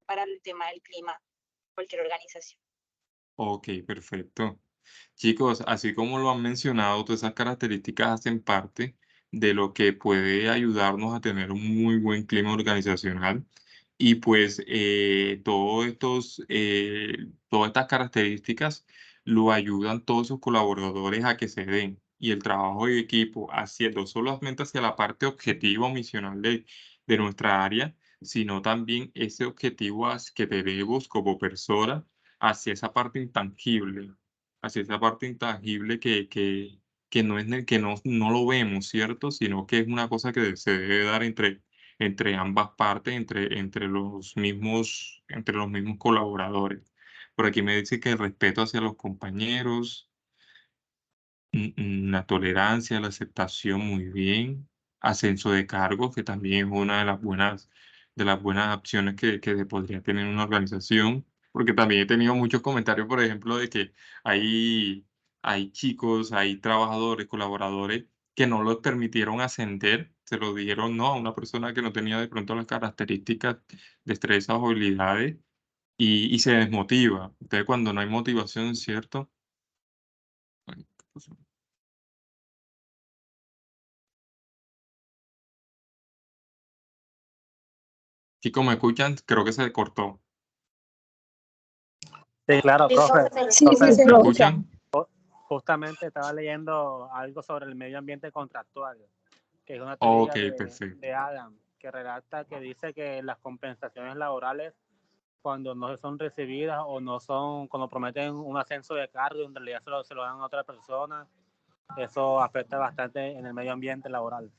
para el tema del clima, cualquier organización. Ok, perfecto. Chicos, así como lo han mencionado, todas esas características hacen parte de lo que puede ayudarnos a tener un muy buen clima organizacional. Y pues todas estas características lo ayudan todos sus colaboradores a que se den. Y el trabajo de equipo, haciendo solamente hacia la parte objetiva o misional de nuestra área, sino también ese objetivo que tenemos como persona hacia esa parte intangible, hacia esa parte intangible que no es que no lo vemos, ¿cierto? Sino que es una cosa que se debe dar entre ambas partes, entre los mismos colaboradores. Por aquí me dice que el respeto hacia los compañeros, la tolerancia, la aceptación, muy bien. Ascenso de cargos, que también es una de las buenas opciones que podría tener una organización, porque también he tenido muchos comentarios, por ejemplo, de que hay, hay chicos, hay trabajadores, colaboradores que no los permitieron ascender, se lo dijeron no a una persona que no tenía de pronto las características, destrezas o habilidades y se desmotiva. Entonces, cuando no hay motivación, ¿cierto? Ay, ¿qué pasó? Chicos, ¿me escuchan? Creo que se cortó. Sí, claro, profe. Sí, Profe, sí, se ¿Me escucha. escuchan? justamente estaba leyendo algo sobre el medio ambiente contractual, que es una Ok, teoría perfecto. de Adam, que redacta, que dice que las compensaciones laborales, cuando no son recibidas o no son, cuando prometen un ascenso de cargo y en realidad se lo dan a otra persona, eso afecta bastante en el medio ambiente laboral.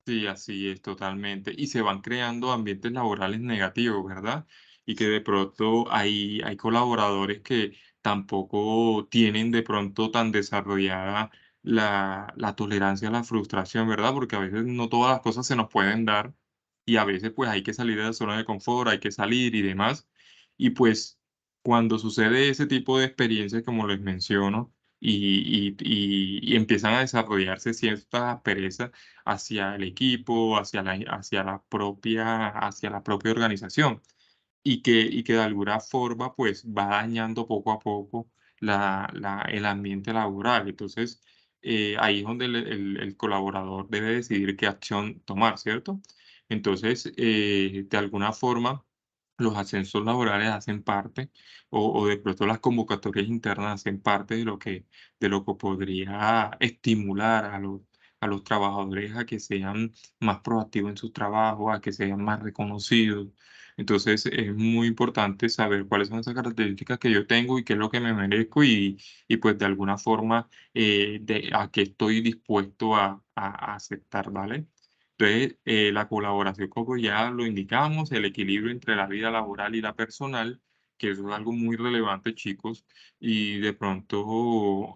Sí, así es, totalmente. Y se van creando ambientes laborales negativos, ¿verdad? Y que de pronto hay colaboradores que tampoco tienen de pronto tan desarrollada la tolerancia a la frustración, ¿verdad? Porque a veces no todas las cosas se nos pueden dar y a veces pues hay que salir de la zona de confort, hay que salir y demás. Y pues cuando sucede ese tipo de experiencias, como les menciono, y empiezan a desarrollarse ciertas asperezas, hacia el equipo, hacia la propia organización y que de alguna forma pues va dañando poco a poco el ambiente laboral. Entonces, ahí es donde el colaborador debe decidir qué acción tomar, ¿cierto? Entonces, de alguna forma, los ascensos laborales hacen parte, o de pronto las convocatorias internas hacen parte de lo que podría estimular a los trabajadores a que sean más proactivos en sus trabajos, a que sean más reconocidos. Entonces, es muy importante saber cuáles son esas características que yo tengo y qué es lo que me merezco y pues de alguna forma a qué estoy dispuesto a aceptar, ¿vale? Entonces, la colaboración, como ya lo indicamos, el equilibrio entre la vida laboral y la personal, que eso es algo muy relevante, chicos, y de pronto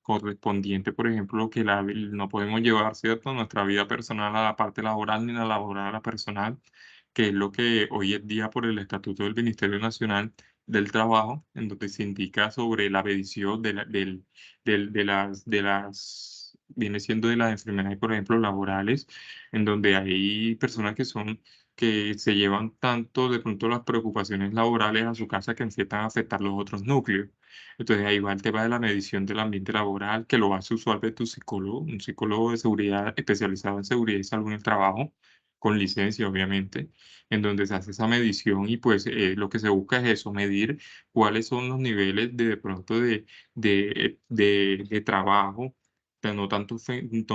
correspondiente, por ejemplo, que no podemos llevar, ¿cierto?, nuestra vida personal a la parte laboral ni la laboral a la personal, que es lo que hoy en día por el Estatuto del Ministerio Nacional del Trabajo, en donde se indica sobre la medición viene siendo de las enfermedades, por ejemplo, laborales, en donde hay personas que se llevan tanto de pronto las preocupaciones laborales a su casa que empiezan a afectar los otros núcleos. Entonces ahí va el tema de la medición del ambiente laboral, que lo hace usualmente un psicólogo de seguridad especializado en seguridad y salud en el trabajo, con licencia, obviamente, en donde se hace esa medición y pues lo que se busca es eso, medir cuáles son los niveles de pronto de trabajo, no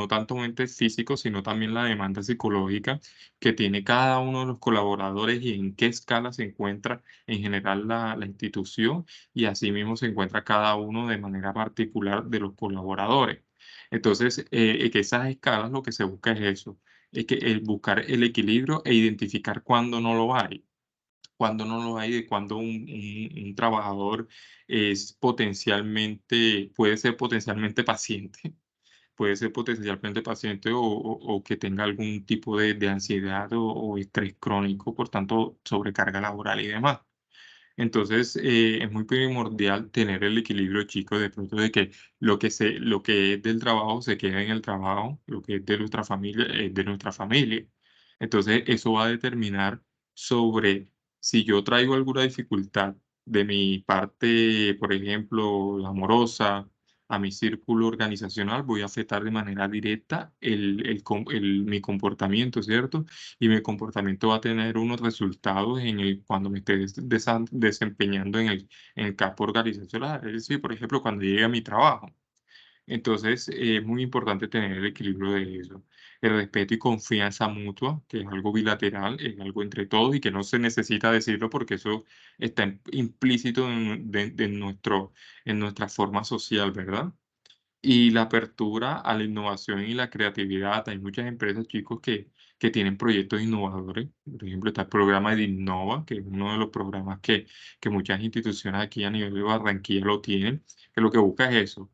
tanto mente físico, sino también la demanda psicológica que tiene cada uno de los colaboradores y en qué escala se encuentra en general la institución y asimismo se encuentra cada uno de manera particular de los colaboradores. Entonces, que esas escalas lo que se busca es eso, es que buscar el equilibrio e identificar cuándo no lo hay. Cuando no lo hay, de cuando un trabajador puede ser potencialmente paciente, puede ser potencialmente paciente o que tenga algún tipo de ansiedad o estrés crónico, por tanto, sobrecarga laboral y demás. Entonces, es muy primordial tener el equilibrio, chicos, de pronto de que lo que es del trabajo se quede en el trabajo, lo que es de nuestra familia es de nuestra familia. Entonces, eso va a determinar sobre si yo traigo alguna dificultad de mi parte, por ejemplo, amorosa, a mi círculo organizacional, voy a afectar de manera directa mi comportamiento, ¿cierto? Y mi comportamiento va a tener unos resultados cuando me esté desempeñando en el campo organizacional. Es decir, por ejemplo, cuando llegue a mi trabajo. Entonces, es muy importante tener el equilibrio de eso. El respeto y confianza mutua, que es algo bilateral, es algo entre todos y que no se necesita decirlo porque eso está implícito en nuestra forma social, ¿verdad? Y la apertura a la innovación y la creatividad. Hay muchas empresas, chicos, que tienen proyectos innovadores. Por ejemplo, está el programa de Innova, que es uno de los programas que muchas instituciones aquí a nivel de Barranquilla lo tienen, que lo que busca es eso,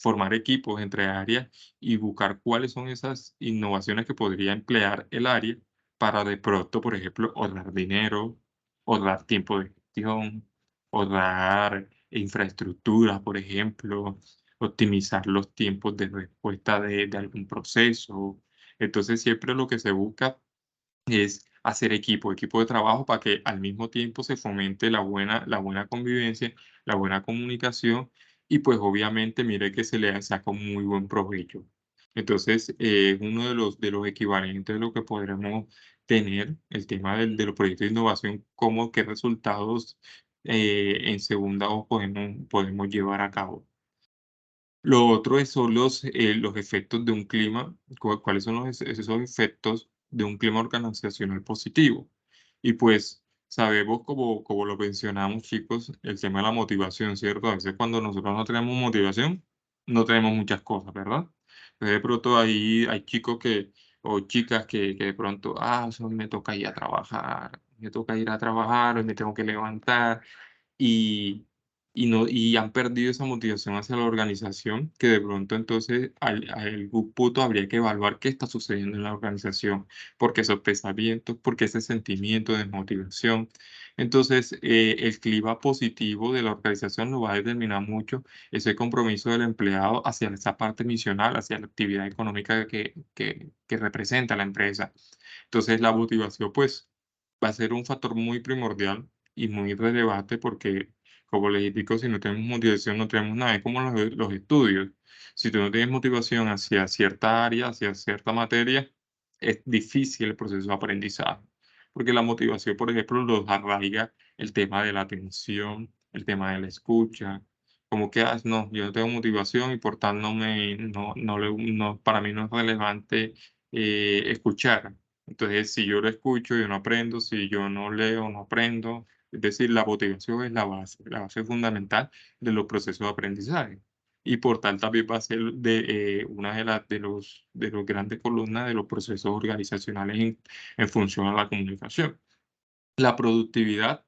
formar equipos entre áreas y buscar cuáles son esas innovaciones que podría emplear el área para de pronto, por ejemplo, ahorrar dinero, ahorrar tiempo de gestión, ahorrar infraestructura, por ejemplo, optimizar los tiempos de respuesta de algún proceso. Entonces, siempre lo que se busca es hacer equipo de trabajo para que al mismo tiempo se fomente la buena convivencia, la buena comunicación y pues obviamente mire que se le saca un muy buen provecho. Entonces, uno de los equivalentes de lo que podremos tener, el tema de los proyectos de innovación, cómo, qué resultados en segunda o podemos llevar a cabo. Lo otro son los efectos de un clima, cuáles son esos efectos de un clima organizacional positivo. Y pues sabemos, como lo mencionamos, chicos, el tema de la motivación, ¿cierto? A veces cuando nosotros no tenemos motivación, no tenemos muchas cosas, ¿verdad? Entonces, de pronto ahí hay chicos o chicas que de pronto, eso me toca ir a trabajar, me toca ir a trabajar, hoy me tengo que levantar y, y han perdido esa motivación hacia la organización, que de pronto entonces a algún punto habría que evaluar qué está sucediendo en la organización, porque esos pensamientos, porque ese sentimiento de desmotivación. Entonces, el clima positivo de la organización lo va a determinar mucho ese compromiso del empleado hacia esa parte misional, hacia la actividad económica que representa la empresa. Entonces, la motivación, pues, va a ser un factor muy primordial y muy relevante porque, como les indico, si no tenemos motivación, no tenemos nada. Es como los estudios. Si tú no tienes motivación hacia cierta área, hacia cierta materia, es difícil el proceso de aprendizaje. Porque la motivación, por ejemplo, los arraiga el tema de la atención, el tema de la escucha. Como que, no, yo no tengo motivación y por tal para mí no es relevante escuchar. Entonces, si yo lo escucho, yo no aprendo, si yo no leo, no aprendo. Es decir, la motivación es la base fundamental de los procesos de aprendizaje. Y por tal también va a ser una de los grandes columnas de los procesos organizacionales en función a la comunicación. La productividad,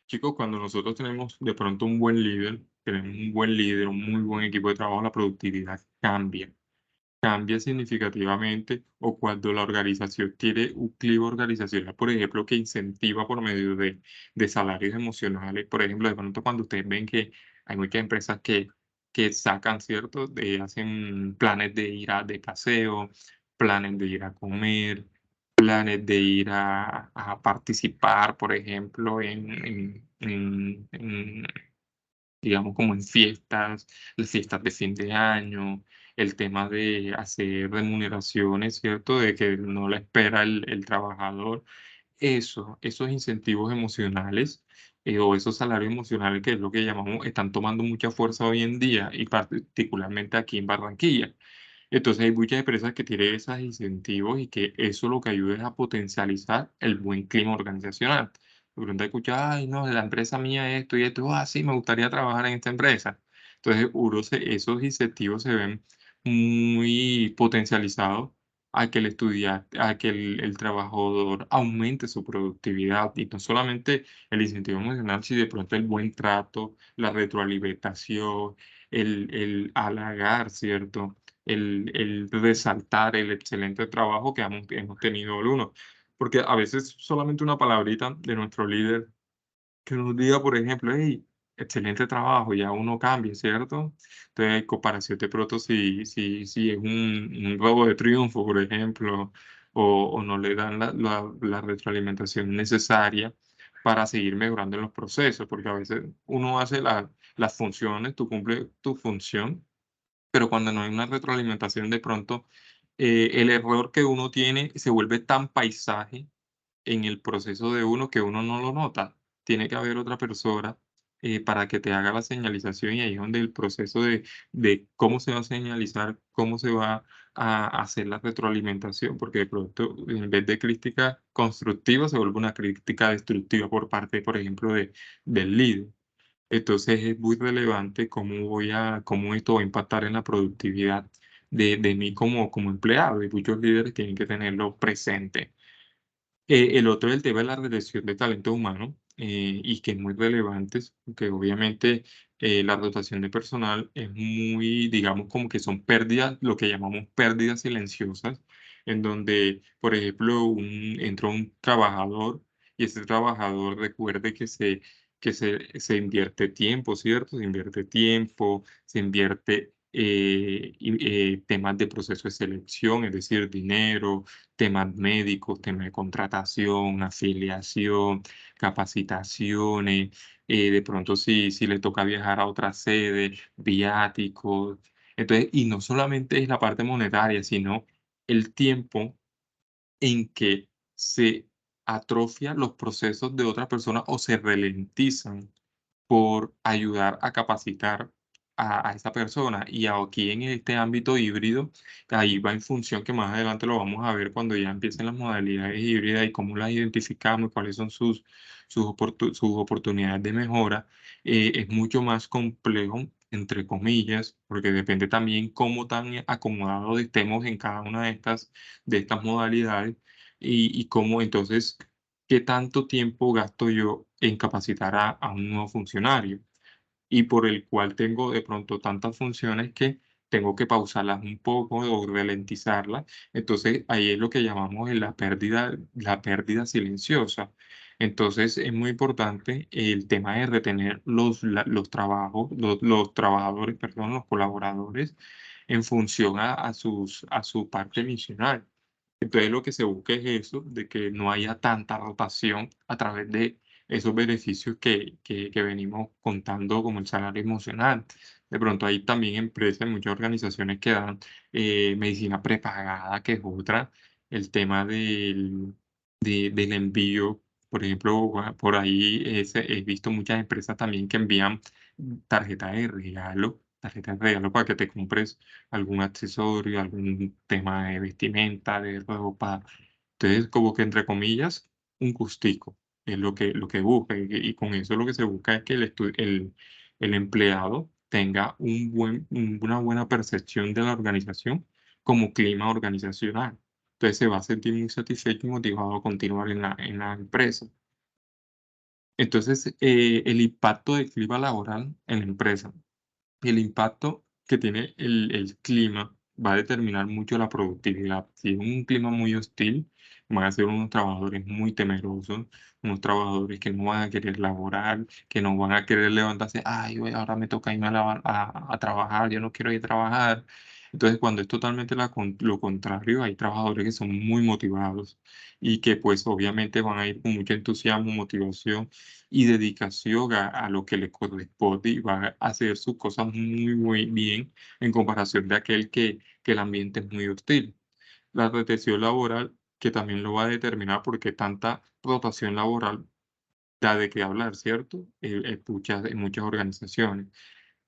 chicos, cuando nosotros tenemos de pronto un buen líder, tenemos un buen líder, un muy buen equipo de trabajo, la productividad cambia significativamente o cuando la organización tiene un clima organizacional, por ejemplo, que incentiva por medio de salarios emocionales. Por ejemplo, de pronto cuando ustedes ven que hay muchas empresas que sacan, ¿cierto? Hacen planes de ir de paseo, planes de ir a comer, planes de ir a participar, por ejemplo, digamos, como en fiestas, las fiestas de fin de año, el tema de hacer remuneraciones, ¿cierto? De que no la espera el trabajador. Esos incentivos emocionales o esos salarios emocionales, que es lo que llamamos, están tomando mucha fuerza hoy en día y particularmente aquí en Barranquilla. Entonces hay muchas empresas que tienen esos incentivos y que eso lo que ayuda es a potencializar el buen clima organizacional. De pronto escucha, ay, no, de la empresa mía esto y esto, sí, me gustaría trabajar en esta empresa. Entonces, esos incentivos se ven muy potencializados a que el trabajador aumente su productividad y no solamente el incentivo emocional, sino de pronto el buen trato, la retroalimentación, el halagar, ¿cierto? El resaltar el excelente trabajo que hemos tenido algunos. Porque a veces solamente una palabrita de nuestro líder que nos diga, por ejemplo, hey, excelente trabajo, ya uno cambia, ¿cierto? Entonces, en comparación de pronto si es un robo de triunfo, por ejemplo, o no le dan la retroalimentación necesaria para seguir mejorando en los procesos, porque a veces uno hace las funciones, tú cumples tu función, pero cuando no hay una retroalimentación, de pronto el error que uno tiene se vuelve tan paisaje en el proceso de uno que uno no lo nota. Tiene que haber otra persona para que te haga la señalización, y ahí es donde el proceso de cómo se va a señalizar, cómo se va a hacer la retroalimentación, porque de pronto en vez de crítica constructiva se vuelve una crítica destructiva por parte, por ejemplo, del líder. Entonces es muy relevante cómo esto va a impactar en la productividad de mí como empleado, y muchos líderes tienen que tenerlo presente. El otro es el tema de la retención de talento humano, y que es muy relevante, porque obviamente la rotación de personal es muy, digamos, como que son pérdidas, lo que llamamos pérdidas silenciosas, en donde, por ejemplo, entró un trabajador, y ese trabajador recuerde que se invierte tiempo, ¿cierto? Se invierte tiempo, se invierte temas de proceso de selección, es decir, dinero, temas médicos, temas de contratación, afiliación, capacitaciones, de pronto si le toca viajar a otra sede, viáticos. Entonces, y no solamente es la parte monetaria, sino el tiempo en que se atrofian los procesos de otra persona o se ralentizan por ayudar a capacitar a esa persona. Y aquí en este ámbito híbrido, ahí va en función, que más adelante lo vamos a ver cuando ya empiecen las modalidades híbridas y cómo las identificamos, cuáles son sus oportunidades de mejora. Es mucho más complejo, entre comillas, porque depende también cómo tan acomodados estemos en cada una de estas modalidades, y cómo entonces qué tanto tiempo gasto yo en capacitar a un nuevo funcionario, y por el cual tengo de pronto tantas funciones que tengo que pausarlas un poco o ralentizarlas. Entonces, ahí es lo que llamamos la pérdida silenciosa. Entonces, es muy importante el tema de retener los trabajadores, perdón, los colaboradores en función a su parte misional. Entonces lo que se busca es eso, de que no haya tanta rotación a través de esos beneficios que venimos contando, como el salario emocional. De pronto hay también empresas, muchas organizaciones que dan medicina prepagada, que es otra, el tema del envío. Por ejemplo, por ahí he visto muchas empresas también que envían tarjetas de regalo para que te compres algún accesorio, algún tema de vestimenta, de ropa. Entonces, como que entre comillas, un gustico es lo que busca, y con eso lo que se busca es que el empleado tenga una buena percepción de la organización como clima organizacional. Entonces se va a sentir muy satisfecho y motivado a continuar en la empresa. Entonces, el impacto del clima laboral en la empresa. El impacto que tiene el clima va a determinar mucho la productividad. Si es un clima muy hostil, van a ser unos trabajadores muy temerosos, unos trabajadores que no van a querer laborar, que no van a querer levantarse, ay, güey, ahora me toca irme a trabajar, yo no quiero ir a trabajar. Entonces, cuando es totalmente lo contrario, hay trabajadores que son muy motivados y que pues obviamente van a ir con mucho entusiasmo, motivación y dedicación a lo que le corresponde, y va a hacer sus cosas muy, muy bien en comparación de aquel que el ambiente es muy hostil. La retención laboral, que también lo va a determinar, porque tanta rotación laboral da de qué hablar, ¿cierto? En muchas organizaciones.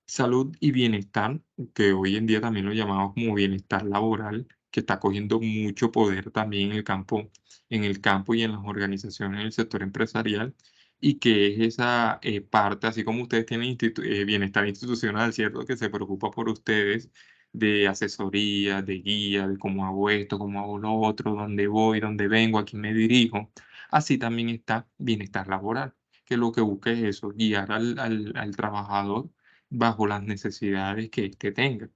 Salud y bienestar, que hoy en día también lo llamamos como bienestar laboral, que está cogiendo mucho poder también en el campo y en las organizaciones del sector empresarial, y que es esa parte, así como ustedes tienen bienestar institucional, ¿cierto? Que se preocupa por ustedes, de asesoría, de guía, de cómo hago esto, cómo hago lo otro, dónde voy, dónde vengo, a quién me dirijo. Así también está bienestar laboral, que lo que busca es eso, guiar al trabajador bajo las necesidades que éste tenga.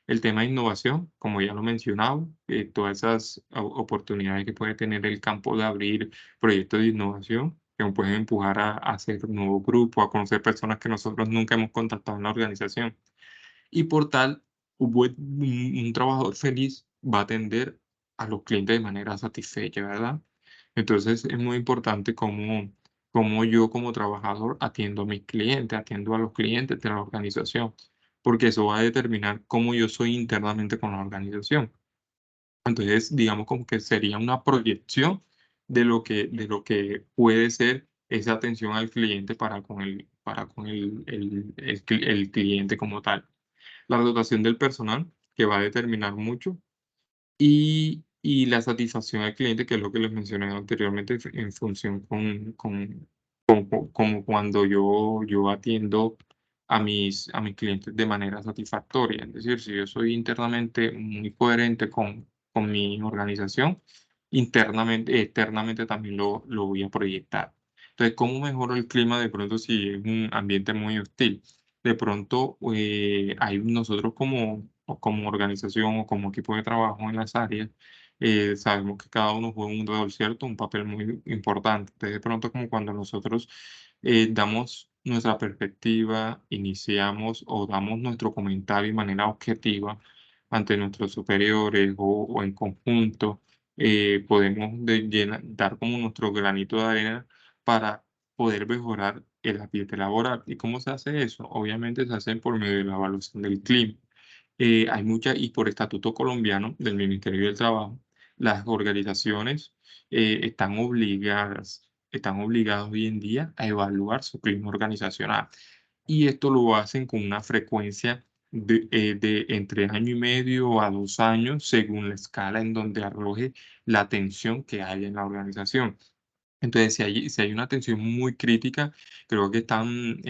El tema de innovación, como ya lo mencionaba, todas esas oportunidades que puede tener el campo de abrir proyectos de innovación, que nos pueden empujar a hacer un nuevo grupo, a conocer personas que nosotros nunca hemos contactado en la organización. Y por tal, un trabajador feliz va a tender a los clientes de manera satisfecha, ¿verdad? Entonces es muy importante cómo yo como trabajador atiendo a mis clientes, atiendo a los clientes de la organización, porque eso va a determinar cómo yo soy internamente con la organización. Entonces, digamos como que sería una proyección de lo que puede ser esa atención al cliente para con el cliente como tal. La dotación del personal, que va a determinar mucho, y la satisfacción al cliente, que es lo que les mencioné anteriormente, en función como cuando yo atiendo a mis clientes de manera satisfactoria. Es decir, si yo soy internamente muy coherente con mi organización, internamente, externamente también lo voy a proyectar. Entonces, ¿cómo mejoro el clima de pronto si es un ambiente muy hostil? De pronto, hay nosotros como organización o como equipo de trabajo en las áreas, sabemos que cada uno juega un rol, ¿cierto? Un papel muy importante. Entonces, de pronto, como cuando nosotros damos nuestra perspectiva, iniciamos o damos nuestro comentario de manera objetiva ante nuestros superiores o en conjunto, podemos dar como nuestro granito de arena para poder mejorar el ambiente laboral. ¿Y cómo se hace eso? Obviamente se hace por medio de la evaluación del clima. Hay muchas, y por estatuto colombiano del Ministerio del Trabajo, las organizaciones están obligadas hoy en día a evaluar su clima organizacional. Y esto lo hacen con una frecuencia de entre año y medio a 2 años, según la escala en donde arroje la tensión que hay en la organización. Entonces, si hay una tensión muy crítica, creo que están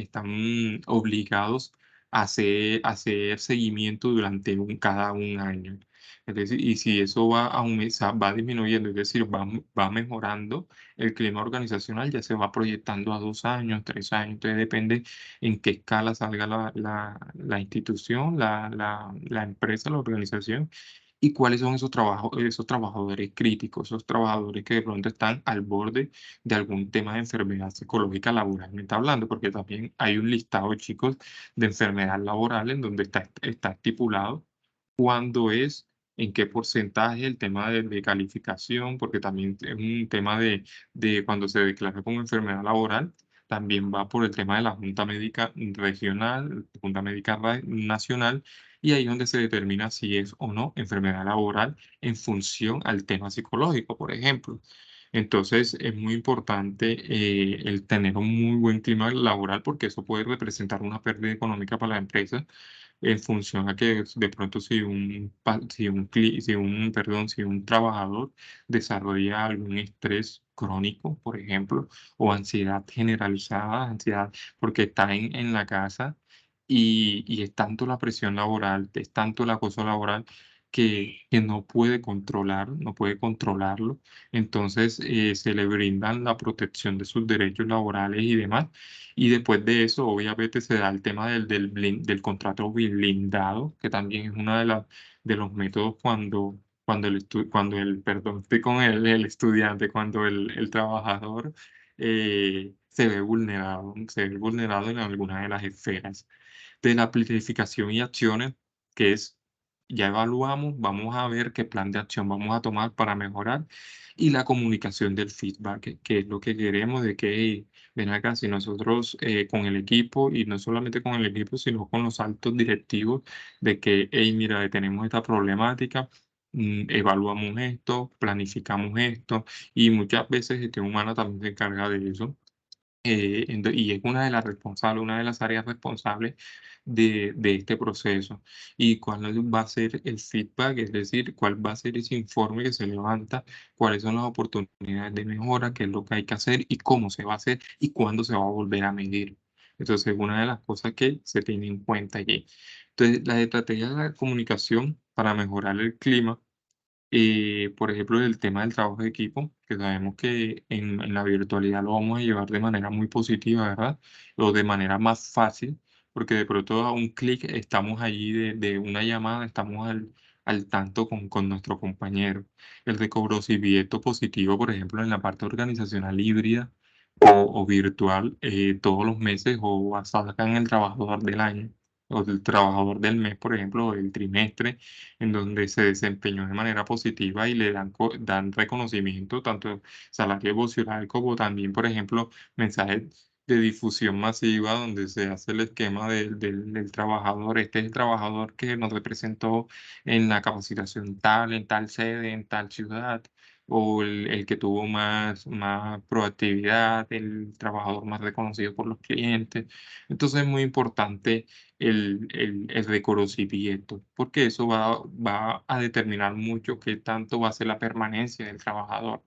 obligados a hacer seguimiento durante cada un año. Es decir, y si eso va disminuyendo, es decir, va mejorando el clima organizacional, ya se va proyectando a 2 años, 3 años. Entonces, depende en qué escala salga la institución, la empresa, la organización, y cuáles son esos trabajadores críticos, esos trabajadores que de pronto están al borde de algún tema de enfermedad psicológica laboralmente hablando, porque también hay un listado, chicos, de enfermedad laboral en donde está estipulado cuándo es, en qué porcentaje el tema de calificación, porque también es un tema de cuando se declara como enfermedad laboral, también va por el tema de la Junta Médica Regional, Junta Médica Nacional, y ahí es donde se determina si es o no enfermedad laboral en función al tema psicológico, por ejemplo. Entonces, es muy importante el tener un muy buen clima laboral porque eso puede representar una pérdida económica para la empresa en función a que de pronto si un trabajador desarrolla algún estrés crónico, por ejemplo, o ansiedad generalizada, ansiedad porque está en la casa y es tanto la presión laboral, es tanto el acoso laboral que no puede controlar, no puede controlarlo. Entonces, se le brindan la protección de sus derechos laborales y demás. Y después de eso, obviamente, se da el tema del contrato blindado, que también es uno de los métodos perdón, estoy con el estudiante, cuando el trabajador se ve vulnerado en alguna de las esferas de la planificación y acciones, que es, ya evaluamos, vamos a ver qué plan de acción vamos a tomar para mejorar, y la comunicación del feedback, que es lo que queremos, de que, hey, ven acá, si nosotros con el equipo, y no solamente con el equipo, sino con los altos directivos, de que, hey, mira, tenemos esta problemática, evaluamos esto, planificamos esto, y muchas veces gestión humana también se encarga de eso. Y es una de las responsables, una de las áreas responsables de este proceso. ¿Y cuál va a ser el feedback? Es decir, cuál va a ser ese informe que se levanta, cuáles son las oportunidades de mejora, qué es lo que hay que hacer y cómo se va a hacer y cuándo se va a volver a medir. Entonces, una de las cosas que se tiene en cuenta allí. Entonces, las estrategias de la comunicación para mejorar el clima, por ejemplo, el tema del trabajo de equipo, que sabemos que en la virtualidad lo vamos a llevar de manera muy positiva, ¿verdad? O de manera más fácil, porque de pronto a un clic estamos allí de una llamada, estamos al tanto con nuestro compañero. El reconocimiento positivo, por ejemplo, en la parte organizacional híbrida o virtual, todos los meses o hasta acá en el trabajador del año. o del trabajador del mes, por ejemplo, o del trimestre, en donde se desempeñó de manera positiva y le dan reconocimiento, tanto salario emocional como también, por ejemplo, mensajes de difusión masiva donde se hace el esquema del trabajador. Este es el trabajador que nos representó en la capacitación tal, en tal sede, en tal ciudad, o el que tuvo más proactividad, el trabajador más reconocido por los clientes. Entonces es muy importante el reconocimiento, porque eso va a determinar mucho qué tanto va a ser la permanencia del trabajador.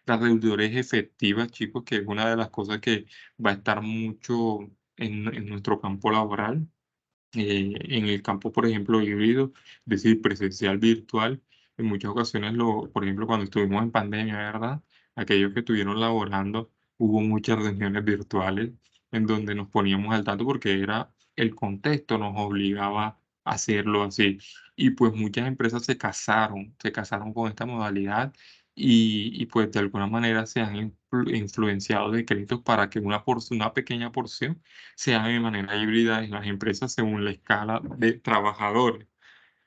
La reudidores efectiva, chicos, que es una de las cosas que va a estar mucho en nuestro campo laboral, en el campo, por ejemplo, híbrido, es decir, presencial, virtual. En muchas ocasiones, por ejemplo, cuando estuvimos en pandemia, ¿verdad? Aquellos que estuvieron laborando, hubo muchas reuniones virtuales en donde nos poníamos al tanto porque era el contexto, nos obligaba a hacerlo así. Y pues muchas empresas se casaron con esta modalidad y pues de alguna manera se han influenciado decretos para que una pequeña porción se haga de manera híbrida en las empresas según la escala de trabajadores.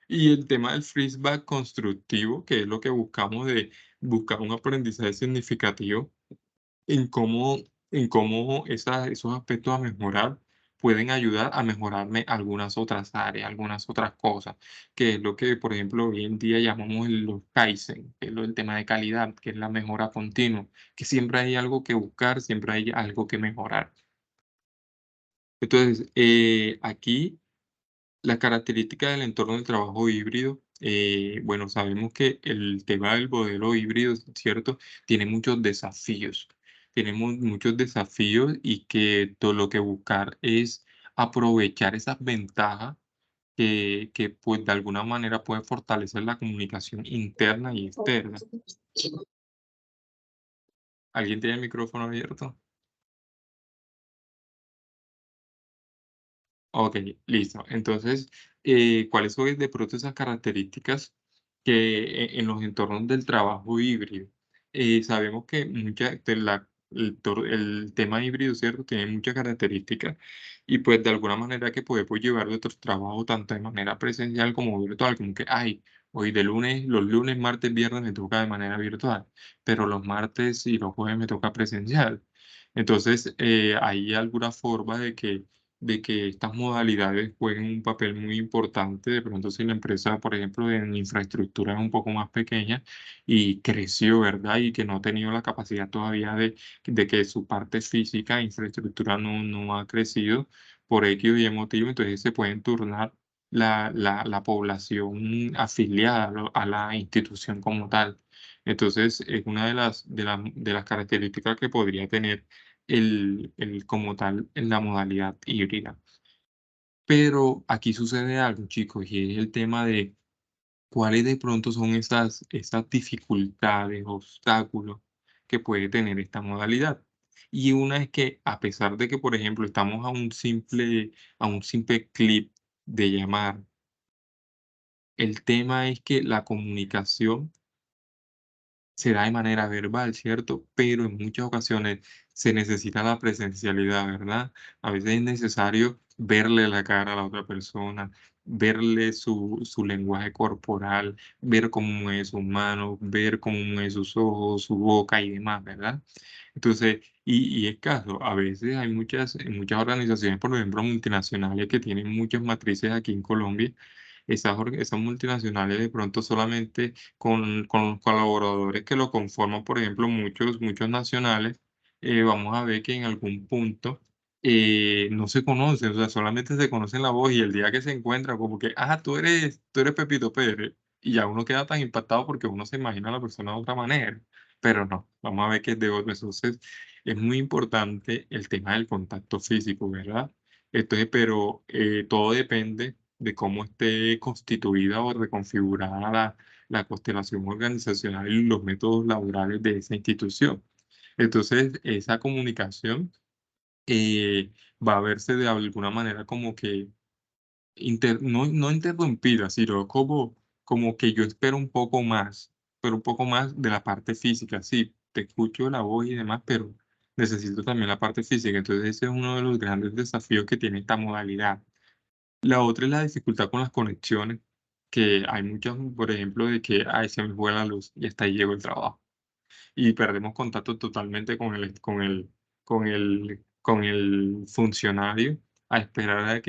Y el tema del feedback constructivo, que es lo que buscamos de buscar un aprendizaje significativo en cómo esos aspectos a mejorar pueden ayudar a mejorarme algunas otras áreas, algunas otras cosas, que es lo que, por ejemplo, hoy en día llamamos los Kaizen, que es el tema de calidad, que es la mejora continua, que siempre hay algo que buscar, siempre hay algo que mejorar. Entonces, aquí la característica del entorno del trabajo híbrido, bueno, sabemos que el tema del modelo híbrido, ¿cierto? Tiene muchos desafíos. Tenemos muchos desafíos y que todo lo que buscar es aprovechar esas ventajas que pues de alguna manera puede fortalecer la comunicación interna y externa. ¿Alguien tiene el micrófono abierto? Ok, listo. Entonces, ¿cuáles son de pronto esas características que en los entornos del trabajo híbrido? Sabemos que el tema híbrido, ¿cierto? Tiene muchas características y pues de alguna manera que podemos llevar nuestro trabajo tanto de manera presencial como virtual, como que, ay, hoy los lunes, martes, viernes me toca de manera virtual, pero los martes y los jueves me toca presencial. Entonces, hay alguna forma de que estas modalidades jueguen un papel muy importante. De pronto, si la empresa, por ejemplo, en infraestructura es un poco más pequeña y creció, ¿verdad? Y que no ha tenido la capacidad todavía de que su parte física, infraestructura no ha crecido por X o Y motivo, entonces se pueden turnar la población afiliada a la institución como tal. Entonces, es una de las características que podría tener como tal en la modalidad híbrida. Pero aquí sucede algo, chicos, y es el tema de cuáles de pronto son esas dificultades, obstáculos que puede tener esta modalidad. Y una es que a pesar de que, por ejemplo, estamos a un simple clip de llamar, el tema es que la comunicación se da de manera verbal, ¿cierto? Pero en muchas ocasiones se necesita la presencialidad, ¿verdad? A veces es necesario verle la cara a la otra persona, verle su lenguaje corporal, ver cómo mueve sus manos, ver cómo mueve sus ojos, su boca y demás, ¿verdad? Entonces, y es caso, a veces hay en muchas organizaciones, por ejemplo, multinacionales que tienen muchas matrices aquí en Colombia, esas multinacionales de pronto solamente con los colaboradores que lo conforman, por ejemplo, muchos nacionales, vamos a ver que en algún punto no se conocen, o sea, solamente se conocen la voz y el día que se encuentran, como que, tú eres Pepito Pérez, y ya uno queda tan impactado porque uno se imagina a la persona de otra manera, pero no, vamos a ver que es de otro. Entonces, es muy importante el tema del contacto físico, ¿verdad? Entonces, pero todo depende de cómo esté constituida o reconfigurada la constelación organizacional y los métodos laborales de esa institución. Entonces, esa comunicación va a verse de alguna manera como que no interrumpida, sino como que yo pero un poco más de la parte física. Sí, te escucho la voz y demás, pero necesito también la parte física. Entonces, ese es uno de los grandes desafíos que tiene esta modalidad. La otra es la dificultad con las conexiones, que hay muchas, por ejemplo, de que, ay, se me fue la luz y hasta ahí llegó el trabajo. Y perdemos contacto totalmente con el funcionario a esperar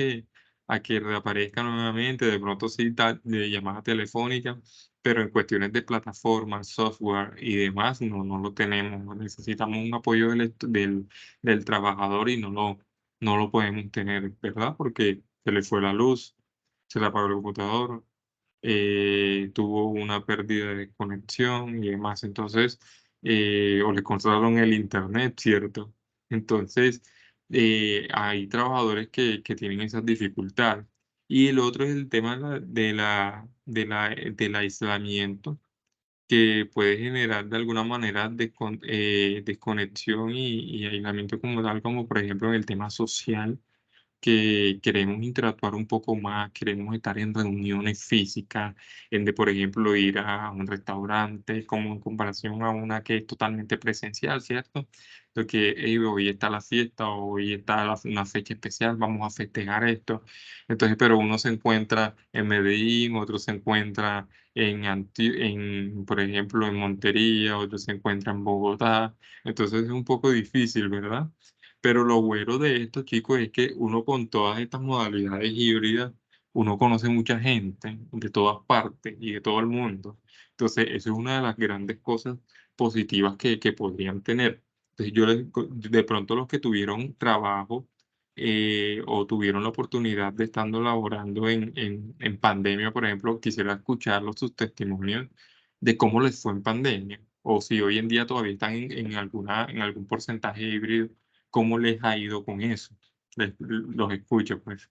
a que reaparezca nuevamente, de pronto sí, de llamada telefónica, pero en cuestiones de plataforma, software y demás, no lo tenemos. Necesitamos un apoyo del trabajador y no lo podemos tener, ¿verdad? Porque se le fue la luz, se le apagó el computador, tuvo una pérdida de conexión y demás. Entonces, o le cortaron el internet, ¿cierto? Entonces, hay trabajadores que tienen esas dificultades. Y el otro es el tema del aislamiento, que puede generar de alguna manera desconexión y aislamiento como tal, como por ejemplo en el tema social, que queremos interactuar un poco más, queremos estar en reuniones físicas, por ejemplo, ir a un restaurante, como en comparación a una que es totalmente presencial, ¿cierto? Lo que hoy está la fiesta, hoy está una fecha especial, vamos a festejar esto. Entonces, pero uno se encuentra en Medellín, otro se encuentra por ejemplo, en Montería, otro se encuentra en Bogotá. Entonces es un poco difícil, ¿verdad? Pero lo bueno de esto, chicos, es que uno con todas estas modalidades híbridas, uno conoce mucha gente de todas partes y de todo el mundo. Entonces, eso es una de las grandes cosas positivas que podrían tener. Entonces, de pronto los que tuvieron trabajo o tuvieron la oportunidad de estando laborando en pandemia, por ejemplo, quisiera escuchar sus testimonios de cómo les fue en pandemia, o si hoy en día todavía están en algún porcentaje híbrido, cómo les ha ido con eso. Los escucho, pues.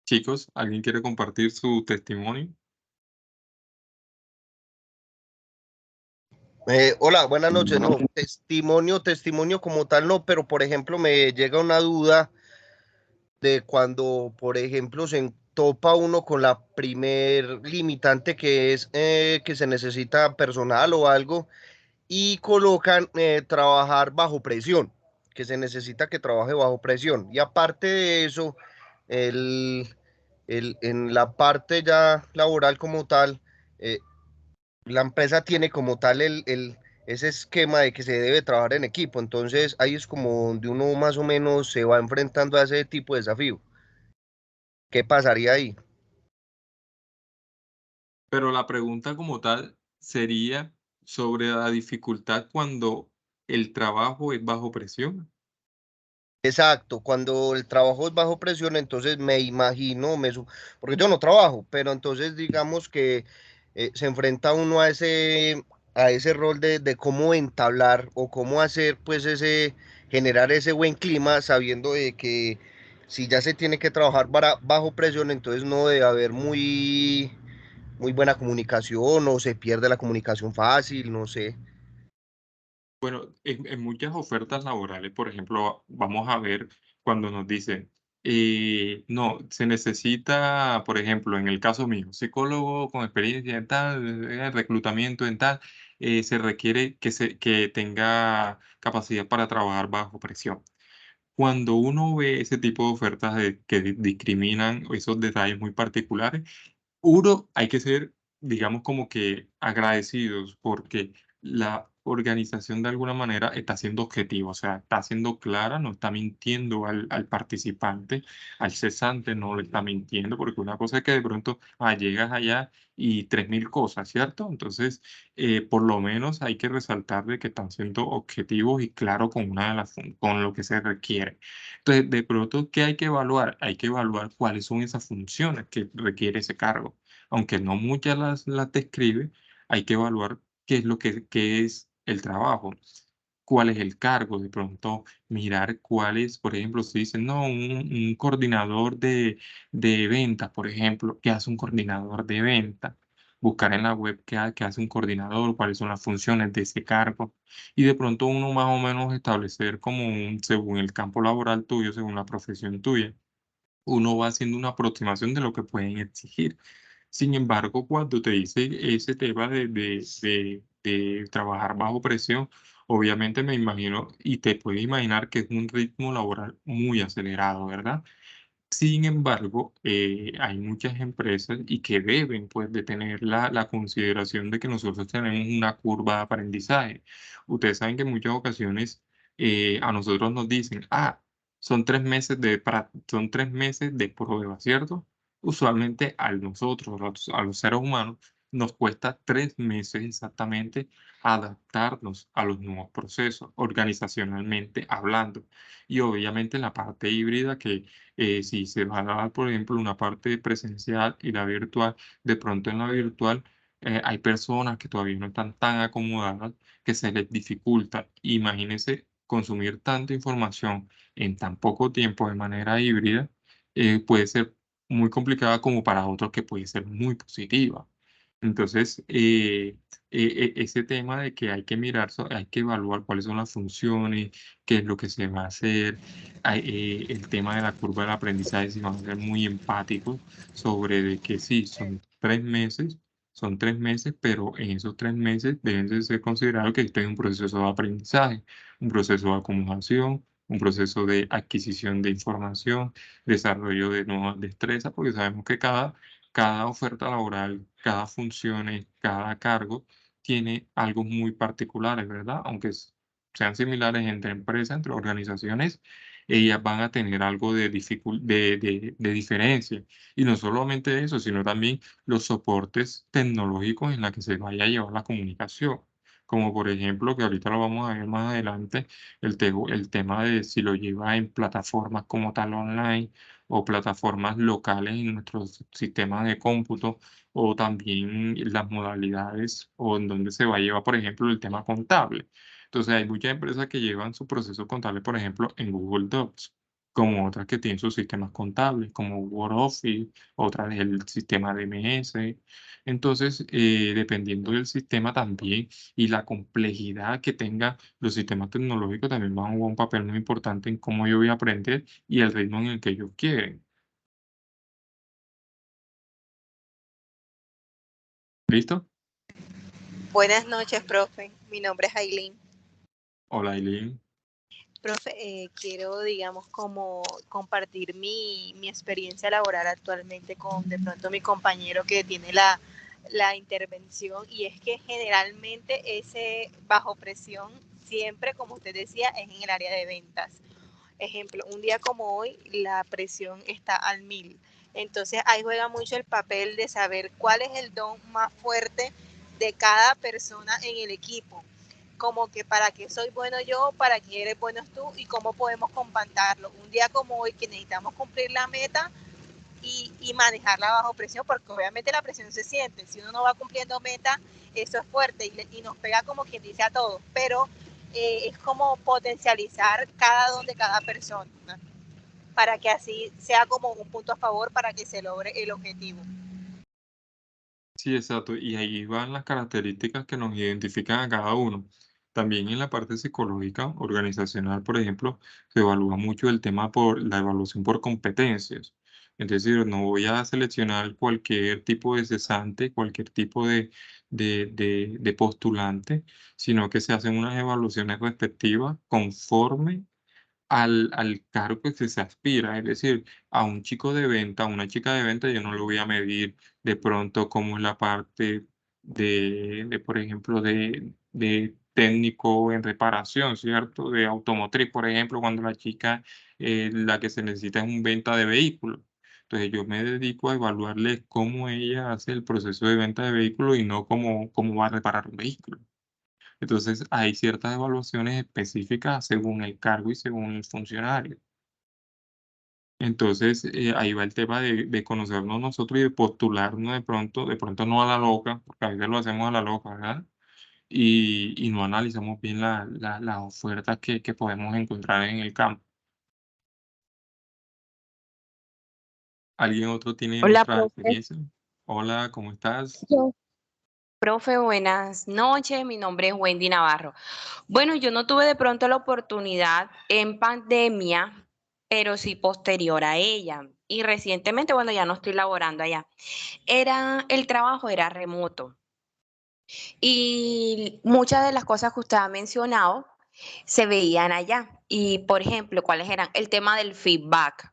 Chicos, ¿alguien quiere compartir su testimonio? Hola, buenas noches. No, testimonio como tal no, pero por ejemplo me llega una duda de cuando, por ejemplo, se topa uno con la primer limitante que es que se necesita personal o algo y colocan trabajar bajo presión, que se necesita que trabaje bajo presión. Y aparte de eso, el, en la parte ya laboral como tal, eh, la empresa tiene como tal ese esquema de que se debe trabajar en equipo. Entonces ahí es como donde uno más o menos se va enfrentando a ese tipo de desafío. ¿Qué pasaría ahí? Pero la pregunta como tal sería sobre la dificultad cuando el trabajo es bajo presión. Exacto, cuando el trabajo es bajo presión, entonces me imagino, porque yo no trabajo, pero entonces digamos que se enfrenta uno a ese rol de cómo entablar o cómo hacer pues generar ese buen clima sabiendo de que si ya se tiene que trabajar bajo presión, entonces no debe haber muy buena comunicación o se pierde la comunicación fácil, no sé. Bueno, en muchas ofertas laborales, por ejemplo, vamos a ver cuando nos dicen, no, se necesita, por ejemplo, en el caso mío, psicólogo con experiencia en tal, reclutamiento en tal, se requiere que tenga capacidad para trabajar bajo presión. Cuando uno ve ese tipo de ofertas que discriminan esos detalles muy particulares, uno, hay que ser, digamos, como que agradecidos porque la organización de alguna manera está siendo objetiva, o sea, está siendo clara, no está mintiendo al participante, al cesante no le está mintiendo, porque una cosa es que de pronto llegas allá y 3.000 cosas, ¿cierto? Entonces, por lo menos hay que resaltar de que están siendo objetivos y claros con lo que se requiere. Entonces, de pronto, ¿qué hay que evaluar? Hay que evaluar cuáles son esas funciones que requiere ese cargo. Aunque no muchas las describe, hay que evaluar qué es el trabajo, cuál es el cargo, de pronto mirar cuál es, por ejemplo, si dicen, no, un coordinador de ventas, por ejemplo, ¿qué hace un coordinador de ventas? Buscar en la web qué hace un coordinador, cuáles son las funciones de ese cargo, y de pronto uno más o menos establecer según el campo laboral tuyo, según la profesión tuya, uno va haciendo una aproximación de lo que pueden exigir. Sin embargo, cuando te dice ese tema de trabajar bajo presión, obviamente me imagino y te puedes imaginar que es un ritmo laboral muy acelerado, ¿verdad? Sin embargo, hay muchas empresas y que deben pues de tener la consideración de que nosotros tenemos una curva de aprendizaje. Ustedes saben que en muchas ocasiones a nosotros nos dicen, son 3 meses de prueba, ¿cierto? Usualmente a nosotros, a los seres humanos, nos cuesta 3 meses exactamente adaptarnos a los nuevos procesos, organizacionalmente hablando. Y obviamente en la parte híbrida que si se va a dar, por ejemplo, una parte presencial y la virtual, de pronto en la virtual hay personas que todavía no están tan acomodadas que se les dificulta. Imagínense consumir tanta información en tan poco tiempo de manera híbrida, puede ser muy complicada como para otros que puede ser muy positiva. Entonces, ese tema de que hay que mirar, hay que evaluar cuáles son las funciones, qué es lo que se va a hacer, el tema de la curva del aprendizaje, si vamos a ser muy empáticos sobre de que sí, son 3 meses, pero en esos 3 meses deben de ser considerados que esto es un proceso de aprendizaje, un proceso de acomodación, un proceso de adquisición de información, desarrollo de nuevas destrezas, porque sabemos que cada oferta laboral, cada función, cada cargo tiene algo muy particulares, ¿verdad? Aunque sean similares entre empresas, entre organizaciones, ellas van a tener algo de diferencia. Y no solamente eso, sino también los soportes tecnológicos en la que se vaya a llevar la comunicación. Como por ejemplo, que ahorita lo vamos a ver más adelante, el tema de si lo lleva en plataformas como tal online o plataformas locales en nuestros sistemas de cómputo, o también las modalidades o en donde se va a llevar, por ejemplo, el tema contable. Entonces, hay muchas empresas que llevan su proceso contable, por ejemplo, en Google Docs, como otras que tienen sus sistemas contables, como Word Office, otras el sistema DMS. Entonces, dependiendo del sistema también y la complejidad que tenga los sistemas tecnológicos, también van a jugar un papel muy importante en cómo yo voy a aprender y el ritmo en el que ellos quieren. ¿Listo? Buenas noches, profe. Mi nombre es Aileen. Hola, Eileen. Profe, quiero, digamos, como compartir mi experiencia laboral actualmente con de pronto mi compañero que tiene la intervención, y es que generalmente ese bajo presión siempre, como usted decía, es en el área de ventas. Ejemplo, un día como hoy la presión está al 1000. Entonces ahí juega mucho el papel de saber cuál es el don más fuerte de cada persona en el equipo, como que para qué soy bueno yo, para qué eres bueno tú y cómo podemos compartirlo. Un día como hoy que necesitamos cumplir la meta y manejarla bajo presión, porque obviamente la presión se siente. Si uno no va cumpliendo meta, eso es fuerte y nos pega como quien dice a todos, pero es como potencializar cada don de cada persona, ¿no? Para que así sea como un punto a favor para que se logre el objetivo. Sí, exacto. Y ahí van las características que nos identifican a cada uno. También en la parte psicológica, organizacional, por ejemplo, se evalúa mucho el tema por la evaluación por competencias. Es decir, no voy a seleccionar cualquier tipo de cesante, cualquier tipo de postulante, sino que se hacen unas evaluaciones respectivas conforme al cargo que se aspira. Es decir, a un chico de venta, a una chica de venta, yo no lo voy a medir de pronto como es la parte por ejemplo, de técnico en reparación, ¿cierto? De automotriz, por ejemplo, cuando la chica, la que se necesita es un venta de vehículos. Entonces, yo me dedico a evaluarle cómo ella hace el proceso de venta de vehículos y no cómo va a reparar un vehículo. Entonces, hay ciertas evaluaciones específicas según el cargo y según el funcionario. Entonces, ahí va el tema de conocernos nosotros y de postularnos de pronto no a la loca, porque a veces lo hacemos a la loca, ¿verdad? Y no analizamos bien las ofertas que podemos encontrar en el campo. ¿Alguien otro tiene Hola, otra profe. experiencia? Hola, ¿cómo estás? Profe, buenas noches. Mi nombre es Wendy Navarro. Bueno, yo no tuve de pronto la oportunidad en pandemia pero sí posterior a ella. Y recientemente, bueno, ya no estoy laborando allá. El trabajo era remoto. Y muchas de las cosas que usted ha mencionado se veían allá. Y, por ejemplo, ¿cuáles eran? El tema del feedback.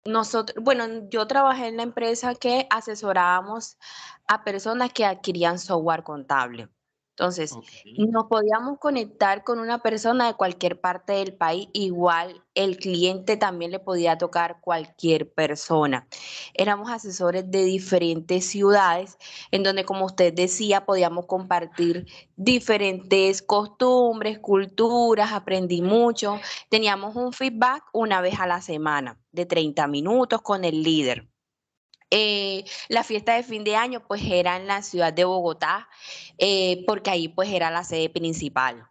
Nosotros, bueno, yo trabajé en la empresa que asesorábamos a personas que adquirían software contable. Entonces, Ok. nos podíamos conectar con una persona de cualquier parte del país, igual el cliente también le podía tocar cualquier persona. Éramos asesores de diferentes ciudades, en donde, como usted decía, podíamos compartir diferentes costumbres, culturas, aprendí mucho. Teníamos un feedback una vez a la semana de 30 minutos con el líder. La fiesta de fin de año pues era en la ciudad de Bogotá, porque ahí pues era la sede principal.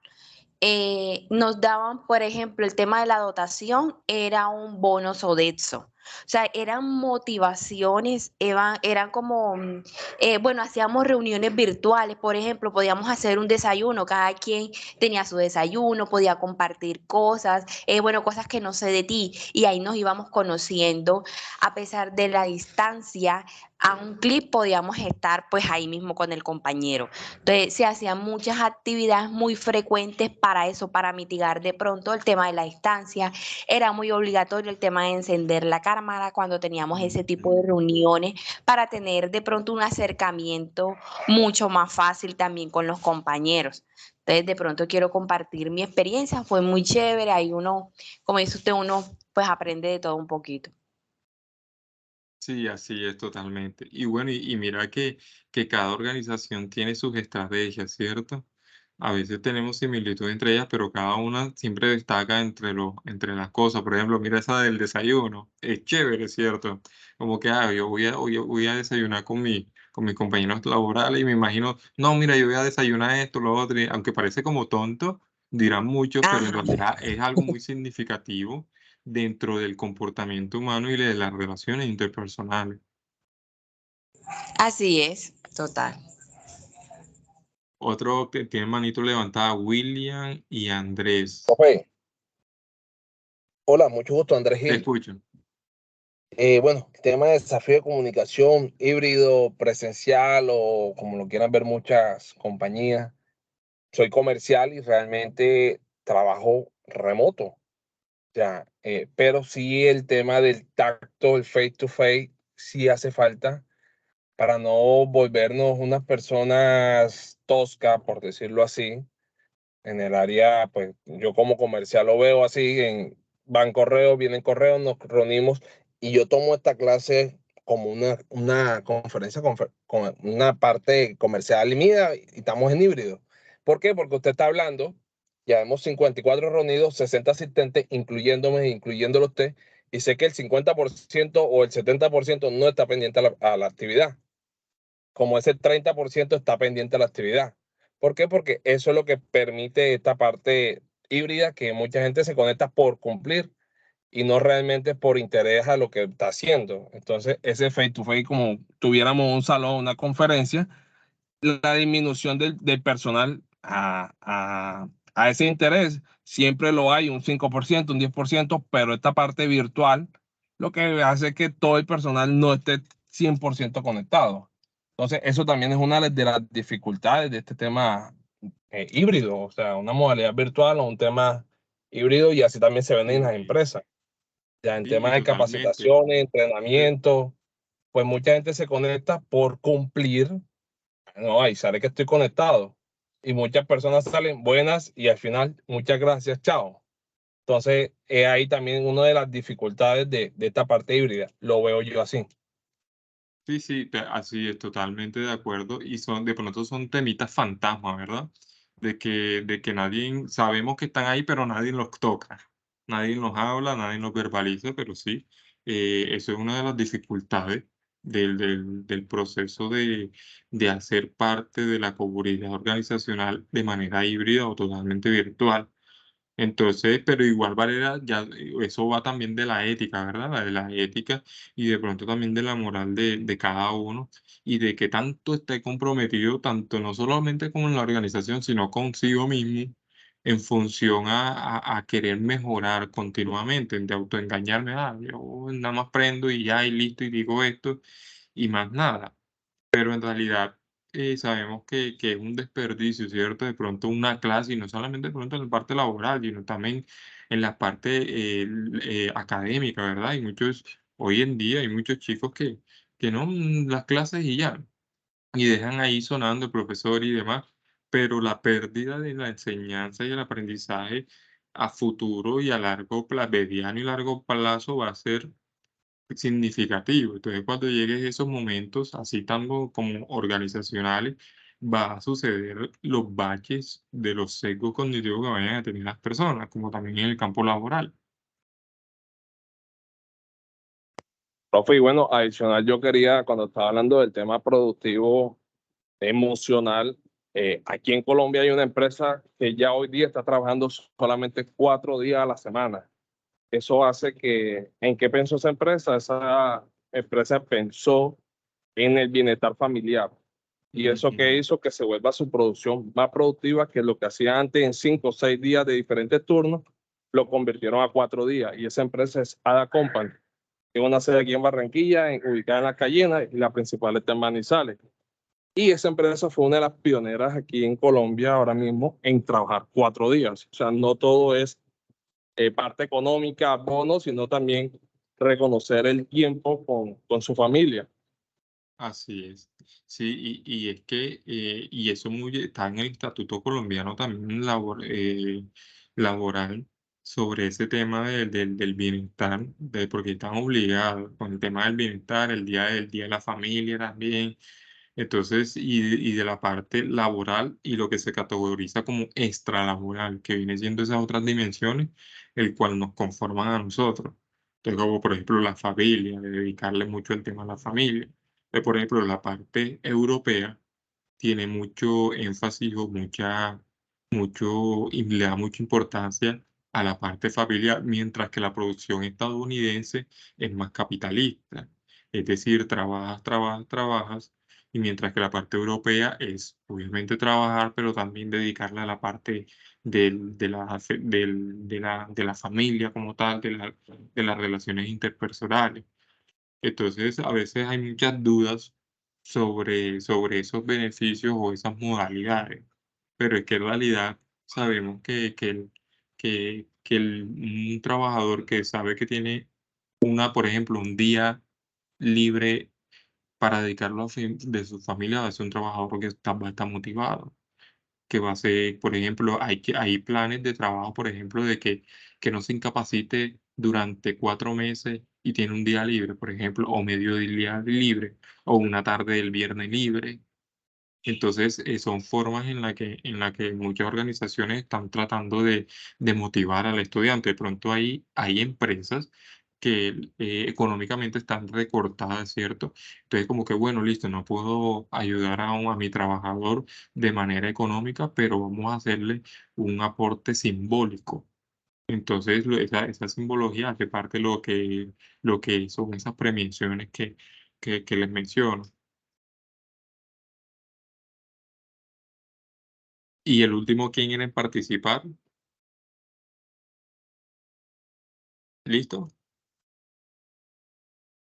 Nos daban, por ejemplo, el tema de la dotación era un bono Sodexo. O sea, eran motivaciones, eran como, bueno, hacíamos reuniones virtuales, por ejemplo, podíamos hacer un desayuno, cada quien tenía su desayuno, podía compartir cosas, bueno, cosas que no sé de ti, y ahí nos íbamos conociendo a pesar de la distancia. A un clic podíamos estar pues ahí mismo con el compañero. Entonces, se hacían muchas actividades muy frecuentes para eso, para mitigar de pronto el tema de la distancia. Era muy obligatorio el tema de encender la cámara cuando teníamos ese tipo de reuniones para tener de pronto un acercamiento mucho más fácil también con los compañeros. Entonces, de pronto quiero compartir mi experiencia, fue muy chévere, ahí uno, como dice usted, uno pues aprende de todo un poquito. Sí, así es totalmente. Y bueno, y mira que cada organización tiene sus estrategias, ¿cierto? A veces tenemos similitud entre ellas, pero cada una siempre destaca entre las cosas. Por ejemplo, mira esa del desayuno. Es chévere, ¿cierto? Como que yo voy a desayunar con mis compañeros laborales y me imagino, no, mira, yo voy a desayunar esto, lo otro. Y aunque parece como tonto, dirán muchos, pero en Ajá, realidad es algo muy significativo dentro del comportamiento humano y de las relaciones interpersonales. así es, total. Otro que tiene manito levantada, William y Andrés. Profe, hola, mucho gusto, Andrés Te Gil. escucho. Bueno, el tema de desafío de comunicación híbrido, presencial o como lo quieran ver muchas compañías. Soy comercial y realmente trabajo remoto. Ya, pero sí el tema del tacto, el face to face, sí hace falta para no volvernos unas personas toscas, por decirlo así. En el área, pues yo como comercial lo veo así, van correos, vienen correos, nos reunimos y yo tomo esta clase como una conferencia con una parte comercial y mía y estamos en híbrido. ¿Por qué? Porque usted está hablando, ya vemos 54 reunidos, 60 asistentes, incluyéndome, incluyéndolo usted, y sé que el 50% o el 70% no está pendiente a la actividad, como ese 30% está pendiente a la actividad. ¿Por qué? Porque eso es lo que permite esta parte híbrida, que mucha gente se conecta por cumplir y no realmente por interés a lo que está haciendo. Entonces, ese face to face, como tuviéramos un salón, una conferencia, la disminución del personal a ese interés siempre lo hay, un 5%, un 10%, pero esta parte virtual lo que hace es que todo el personal no esté 100% conectado. Entonces, eso también es una de las dificultades de este tema híbrido, o sea, una modalidad virtual o un tema híbrido, y así también se ven en las Sí, empresas. Ya en sí, temas de totalmente. capacitaciones, entrenamiento, pues mucha gente se conecta por cumplir. No, ahí sale que estoy conectado. Y muchas personas salen buenas y al final, muchas gracias, chao. Entonces, es ahí también una de las dificultades de esta parte híbrida. Lo veo yo así. Sí, sí, así es, totalmente de acuerdo. Y de pronto son temitas fantasmas, ¿verdad? De que nadie, sabemos que están ahí, pero nadie los toca. Nadie nos habla, nadie nos verbaliza, pero sí, eso es una de las dificultades del proceso de hacer parte de la comunidad organizacional de manera híbrida o totalmente virtual. Entonces, pero igual manera, ya eso va también de la ética, ¿verdad? De la ética y de pronto también de la moral de cada uno y de que tanto esté comprometido, tanto no solamente con la organización, sino consigo mismo, en función a querer mejorar continuamente, de autoengañarme, yo nada más prendo y ya, y listo, y digo esto, y más nada. Pero en realidad sabemos que es un desperdicio, ¿cierto? De pronto una clase, y no solamente de pronto en la parte laboral, sino también en la parte académica, ¿verdad? Hoy en día hay muchos chicos que no, las clases y ya, y dejan ahí sonando el profesor y demás, pero la pérdida de la enseñanza y el aprendizaje a futuro y a largo plazo, mediano y largo plazo va a ser significativo. Entonces, cuando lleguen esos momentos, así tanto como organizacionales, va a suceder los baches de los sesgos cognitivos que vayan a tener las personas, como también en el campo laboral. Profe, y bueno, adicional, yo quería, cuando estaba hablando del tema productivo emocional, aquí en Colombia hay una empresa que ya hoy día está trabajando solamente 4 días a la semana. Eso hace que, ¿en qué pensó esa empresa? Esa empresa pensó en el bienestar familiar. Y eso que hizo que se vuelva su producción más productiva, que lo que hacía antes en 5 o 6 días de diferentes turnos, lo convirtieron a 4 días. Y esa empresa es Ada Company, que es una sede aquí en Barranquilla, ubicada en La Cayena, y la principal está en Manizales. Y esa empresa fue una de las pioneras aquí en Colombia ahora mismo en trabajar 4 días. O sea, no todo es parte económica, bonos, sino también reconocer el tiempo con su familia. Así es. Sí, y es que, y eso está en el Estatuto Colombiano también laboral, sobre ese tema del bienestar, porque están obligados con el tema del bienestar, el día de la familia también. Entonces, y de la parte laboral y lo que se categoriza como extralaboral, que viene siendo esas otras dimensiones, el cual nos conforman a nosotros. Entonces, como por ejemplo la familia, de dedicarle mucho el tema a la familia. Por ejemplo, la parte europea tiene mucho énfasis o y le da mucha importancia a la parte familiar, mientras que la producción estadounidense es más capitalista. Es decir, trabajas, trabajas, trabajas, y mientras que la parte europea es obviamente trabajar, pero también dedicarle a la parte de la familia como tal, de las relaciones interpersonales. Entonces, a veces hay muchas dudas sobre esos beneficios o esas modalidades, pero es que en realidad sabemos un trabajador que sabe que tiene por ejemplo, un día libre para dedicarlo de su familia, va a ser un trabajador que va a estar motivado, que va a ser, por ejemplo, hay planes de trabajo, por ejemplo, que no se incapacite durante 4 meses y tiene un día libre, por ejemplo, o medio día libre, o una tarde del viernes libre. Entonces, son formas en la que muchas organizaciones están tratando de motivar al estudiante. De pronto hay empresas que económicamente están recortadas, ¿cierto? Entonces, como que, bueno, listo, no puedo ayudar a mi trabajador de manera económica, pero vamos a hacerle un aporte simbólico. Entonces, esa simbología hace parte de lo que son esas premiaciones que les menciono. Y el último, ¿quién quiere participar? ¿Listo?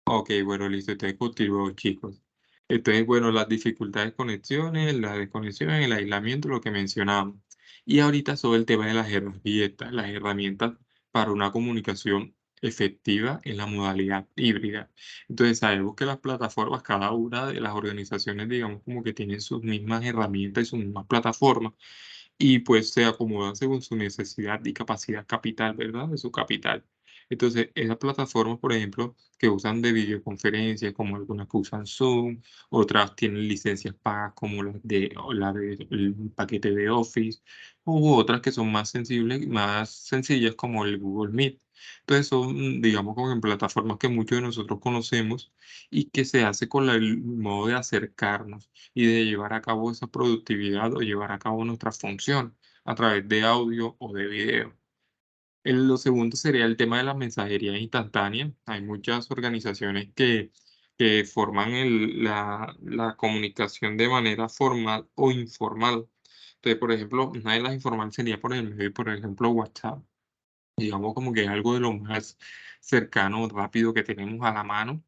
Ok, bueno, listo. Entonces continúo, chicos. Entonces, bueno, las dificultades de conexiones, la desconexión, el aislamiento, lo que mencionamos. Y ahorita sobre el tema de las herramientas para una comunicación efectiva en la modalidad híbrida. Entonces, sabemos que las plataformas, cada una de las organizaciones, digamos, como que tienen sus mismas herramientas y sus mismas plataformas, y pues se acomodan según su necesidad y capacidad capital, ¿verdad? De su capital. Entonces, esas plataformas, por ejemplo, que usan de videoconferencias, como algunas que usan Zoom, otras tienen licencias pagas como el paquete de Office, u otras que son más sensibles, más sencillas como el Google Meet. Entonces, son, digamos, como en plataformas que muchos de nosotros conocemos y que se hace con el modo de acercarnos y de llevar a cabo esa productividad o llevar a cabo nuestra función a través de audio o de video. Lo segundo sería el tema de la mensajería instantánea. Hay muchas organizaciones que forman la comunicación de manera formal o informal. Entonces, por ejemplo, una de las informales sería por el medio, por ejemplo, WhatsApp. Digamos como que es algo de lo más cercano, rápido que tenemos a la mano.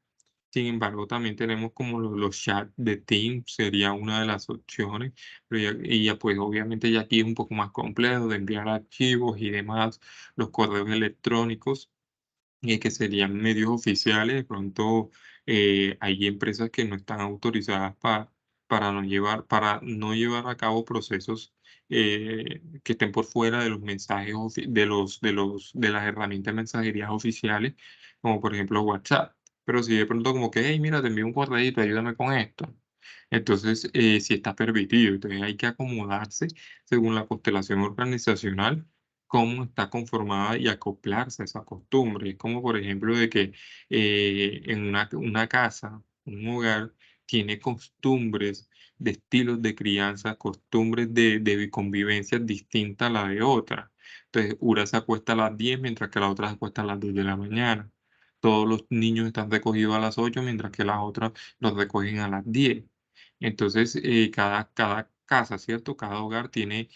Sin embargo, también tenemos como los chats de Teams, sería una de las opciones, pero ya pues obviamente ya aquí es un poco más complejo de enviar archivos y demás, los correos electrónicos, que serían medios oficiales. De pronto hay empresas que no están autorizadas para no llevar a cabo procesos que estén por fuera de los mensajes de las herramientas de mensajería oficiales, como por ejemplo WhatsApp. Pero si de pronto como que, hey, mira, te envío un correo, ayúdame con esto. Entonces, sí está permitido. Entonces hay que acomodarse según la constelación organizacional, cómo está conformada y acoplarse a esa costumbre. Es como, por ejemplo, de que en una casa, un hogar, tiene costumbres de estilos de crianza, costumbres de convivencia distintas a la de otra. Entonces, una se acuesta a las 10 mientras que la otra se acuesta a las 2 de la mañana. Todos los niños están recogidos a las 8 mientras que las otras los recogen a las 10. Entonces, cada casa, ¿cierto? Cada hogar tiene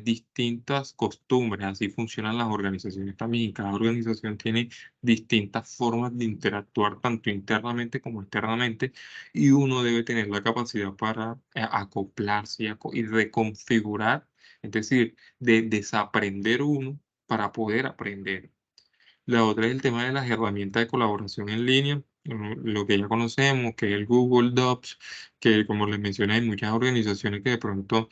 distintas costumbres, así funcionan las organizaciones también. Y cada organización tiene distintas formas de interactuar, tanto internamente como externamente, y uno debe tener la capacidad para acoplarse y reconfigurar, es decir, de desaprender uno para poder aprender. La otra es el tema de las herramientas de colaboración en línea, lo que ya conocemos, que es el Google Docs, que como les mencioné, hay muchas organizaciones que de pronto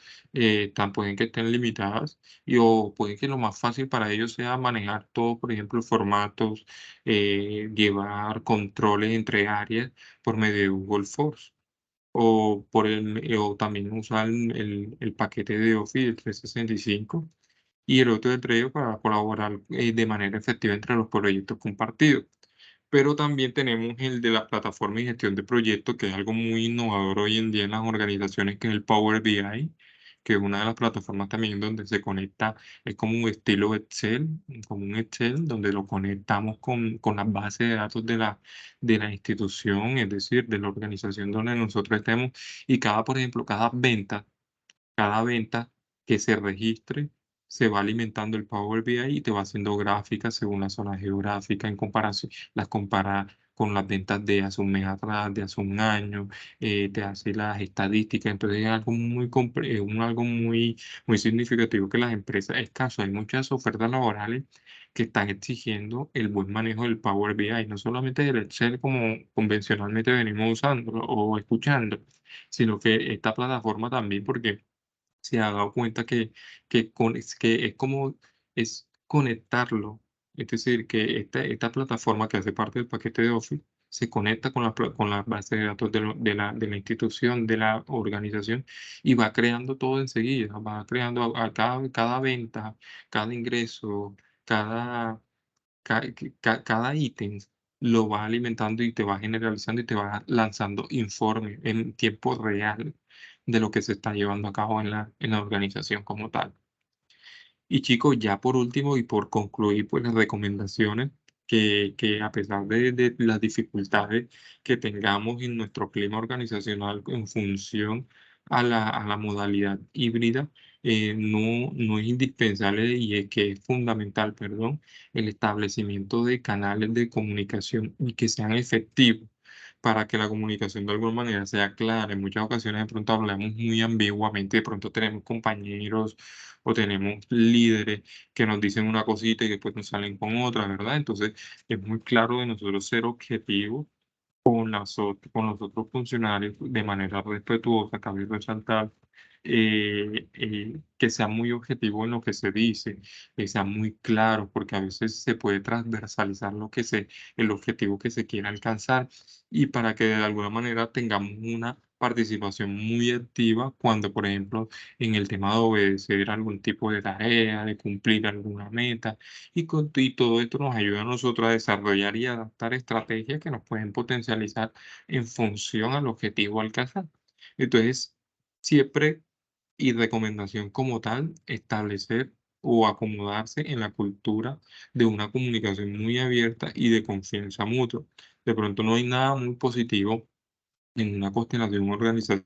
pueden que estén limitadas o puede que lo más fácil para ellos sea manejar todo, por ejemplo, formatos, llevar controles entre áreas por medio de Google Forms. O también usar el paquete de Office 365 y el otro entre ellos para colaborar de manera efectiva entre los proyectos compartidos. Pero también tenemos el de la plataforma y gestión de proyectos, que es algo muy innovador hoy en día en las organizaciones, que es el Power BI, que es una de las plataformas también donde se conecta, es como un estilo Excel, como un Excel, donde lo conectamos con las bases de datos de la institución, es decir, de la organización donde nosotros estemos, y por ejemplo, cada venta que se registre, se va alimentando el Power BI y te va haciendo gráficas según la zona geográfica en comparación, las compara con las ventas de hace un mes atrás, de hace un año, te hace las estadísticas. Entonces es algo algo muy significativo que las empresas, es caso, hay muchas ofertas laborales que están exigiendo el buen manejo del Power BI, no solamente del Excel como convencionalmente venimos usando o escuchando, sino que esta plataforma también, porque se ha dado cuenta que es conectarlo. Es decir, que esta plataforma que hace parte del paquete de Office se conecta con la base de datos de la institución, de la organización, y va creando todo enseguida. Va creando a cada venta, cada ingreso, cada, cada ítem lo va alimentando y te va generalizando y te va lanzando informes en tiempo real de lo que se está llevando a cabo en la organización como tal. Y chicos, ya por último y por concluir, pues las recomendaciones que a pesar de las dificultades que tengamos en nuestro clima organizacional en función a la modalidad híbrida, no es indispensable y es que es fundamental, perdón, el establecimiento de canales de comunicación y que sean efectivos para que la comunicación de alguna manera sea clara. En muchas ocasiones de pronto hablamos muy ambiguamente, de pronto tenemos compañeros o tenemos líderes que nos dicen una cosita y después nos salen con otra, ¿verdad? Entonces es muy claro de nosotros ser objetivos con los otros funcionarios de manera respetuosa, cabe resaltar, que sea muy objetivo en lo que se dice, que sea muy claro, porque a veces se puede transversalizar el objetivo que se quiere alcanzar y para que de alguna manera tengamos una participación muy activa cuando, por ejemplo, en el tema de obedecer algún tipo de tarea, de cumplir alguna meta, y todo esto nos ayuda a nosotros a desarrollar y adaptar estrategias que nos pueden potencializar en función al objetivo a alcanzar. Entonces, siempre y recomendación como tal, establecer o acomodarse en la cultura de una comunicación muy abierta y de confianza mutua. De pronto no hay nada muy positivo en una constelación organizacional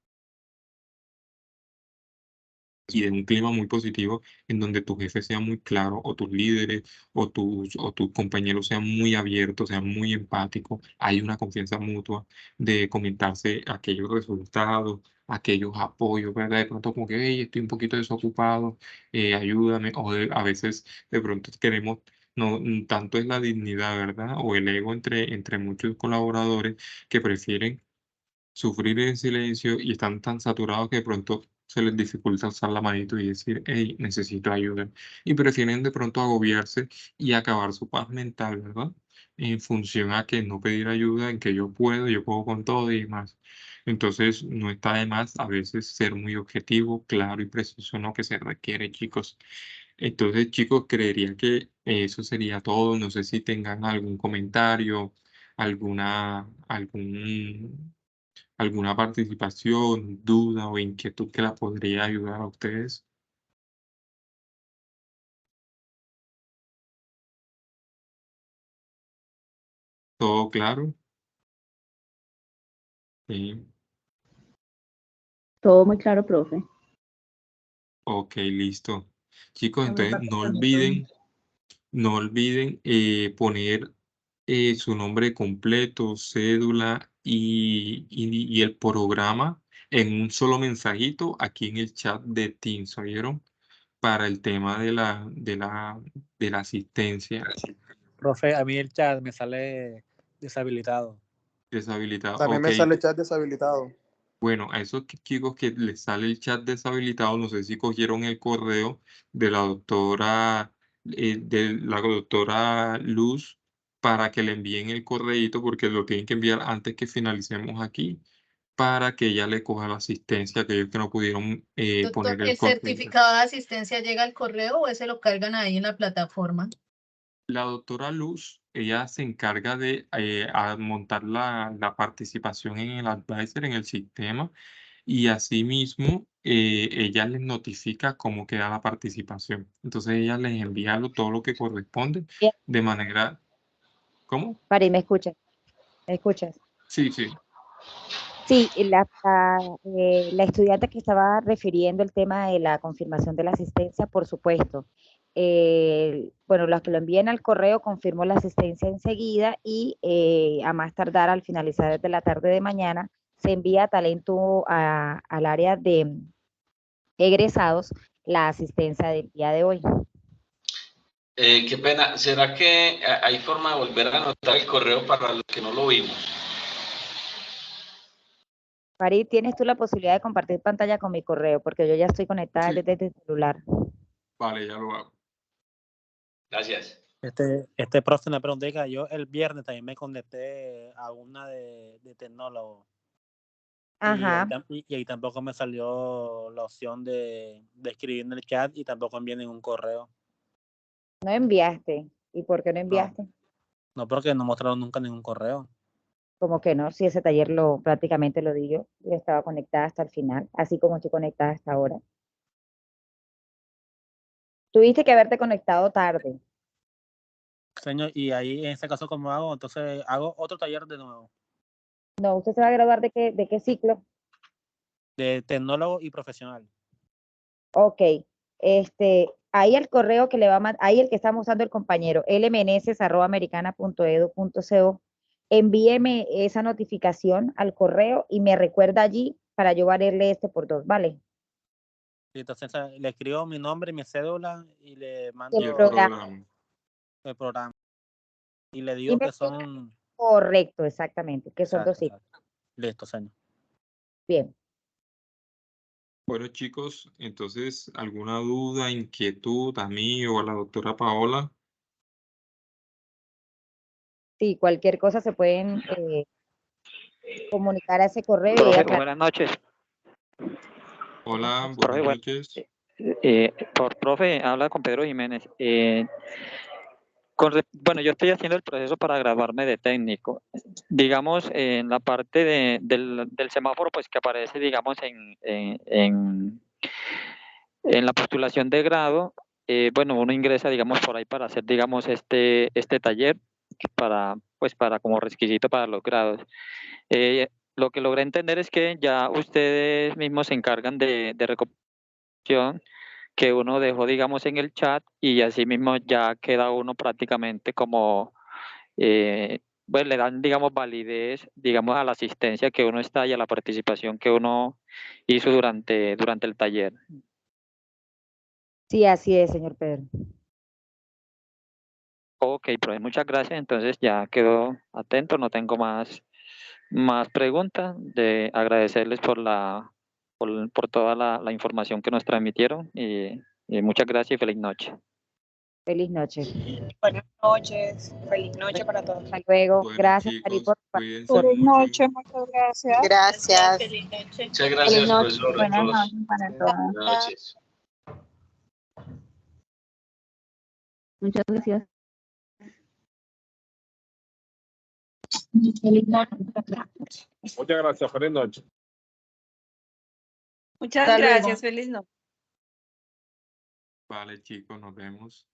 y de un clima muy positivo en donde tu jefe sea muy claro o tus líderes o tus compañeros sean muy abiertos, sean muy empáticos, hay una confianza mutua de comentarse aquellos resultados, aquellos apoyos, ¿verdad? De pronto como que, hey, estoy un poquito desocupado, ayúdame, a veces de pronto queremos, no, tanto es la dignidad, ¿verdad? O el ego entre muchos colaboradores que prefieren sufrir en silencio y están tan saturados que de pronto se les dificulta alzar la manito y decir, hey, necesito ayuda. Y prefieren de pronto agobiarse y acabar su paz mental, ¿verdad? En función a que no pedir ayuda, en que yo puedo con todo y demás. Entonces, no está de más a veces ser muy objetivo, claro y preciso en lo que se requiere, chicos. Entonces, chicos, creería que eso sería todo. No sé si tengan algún comentario, alguna participación, duda o inquietud que la podría ayudar a ustedes. ¿Todo claro? Sí. Todo muy claro, profe. Ok, listo. Chicos, entonces no olviden poner su nombre completo, cédula y el programa en un solo mensajito aquí en el chat de Teams, ¿oyeron? Para el tema de la asistencia. Profe, a mí el chat me sale deshabilitado. Deshabilitado. También Ok. me sale chat deshabilitado. Bueno, a esos chicos que les sale el chat deshabilitado, no sé si cogieron el correo de la doctora Luz para que le envíen el correíto porque lo tienen que enviar antes que finalicemos aquí para que ella le coja la asistencia a aquellos que no pudieron Doctor, poner el ¿el correo. certificado de asistencia llega al correo o ese lo cargan ahí en la plataforma? La doctora Luz, ella se encarga de montar la participación en el advisor, en el sistema, y asimismo ella les notifica cómo queda la participación. Entonces ella les envía todo lo que corresponde Bien. de manera... ¿Cómo? Pari, ¿me escuchas? ¿Me escuchas? Sí, sí. Sí, la estudiante que estaba refiriendo el tema de la confirmación de la asistencia, por supuesto. Bueno, los que lo envíen al correo confirmo la asistencia enseguida y a más tardar al finalizar de la tarde de mañana se envía a talento al área de egresados la asistencia del día de hoy. Qué pena, ¿será que hay forma de volver a anotar el correo para los que no lo vimos? Farid, ¿tienes tú la posibilidad de compartir pantalla con mi correo? Porque yo ya estoy conectada Sí. desde el celular. Vale, ya lo hago. Gracias. Este profe me preguntó que yo el viernes también me conecté a una de tecnólogo. Ajá. Y ahí tampoco me salió la opción de escribir en el chat y tampoco envié ningún correo. No enviaste. ¿Y por qué no enviaste? No, porque no mostraron nunca ningún correo. Como que no, si ese taller prácticamente lo di yo estaba conectada hasta el final, así como estoy conectada hasta ahora. Tuviste que haberte conectado tarde. Señor, y ahí en ese caso, ¿cómo hago? Entonces, ¿hago otro taller de nuevo? No, ¿usted se va a graduar de qué ciclo? De tecnólogo y profesional. Ok, ahí el correo que le va a mandar, ahí el que estamos usando el compañero, lmeneses@americana.edu.co, envíeme esa notificación al correo y me recuerda allí para yo valerle por 2, ¿vale? Y entonces le escribo mi nombre y mi cédula y le mando Y el programa. el programa. Y le Y digo me que son... Correcto, exactamente, que son 2 Exacto, ciclos. exacto. Listo, señor. Bien. Bueno, chicos, entonces, ¿alguna duda, inquietud a mí o a la doctora Paola? Sí, cualquier cosa se pueden comunicar a ese correo. Profe, buenas noches. Hola, Profe, buenas noches. Profe, habla con Pedro Jiménez. Bueno, yo estoy haciendo el proceso para graduarme de técnico. Digamos, en la parte del semáforo, pues que aparece, digamos, en la postulación de grado, bueno, uno ingresa, digamos, por ahí para hacer, digamos, este taller para como requisito para los grados. Lo que logré entender es que ya ustedes mismos se encargan de recopilar que uno dejó, digamos, en el chat, y así mismo ya queda uno prácticamente como, pues le dan, digamos, validez, digamos, a la asistencia que uno está y a la participación que uno hizo durante el taller. Sí, así es, señor Pedro. Ok, profe, muchas gracias. Entonces ya quedo atento, no tengo más preguntas. De agradecerles por toda la información que nos transmitieron, y muchas gracias y feliz noche. Feliz noche. Buenas noches. Feliz noche para todos. Hasta luego. Bueno, Gracias, Ari, chicos, por cuídense por- mucho. muchas gracias. Gracias. Feliz noche. Muchas gracias, profesor. Buenas a todos. noches para todos. Buenas noches. Muchas gracias. Muchas gracias, feliz noche. Muchas Hasta luego. gracias. Feliz noche. Vale, chicos, nos vemos.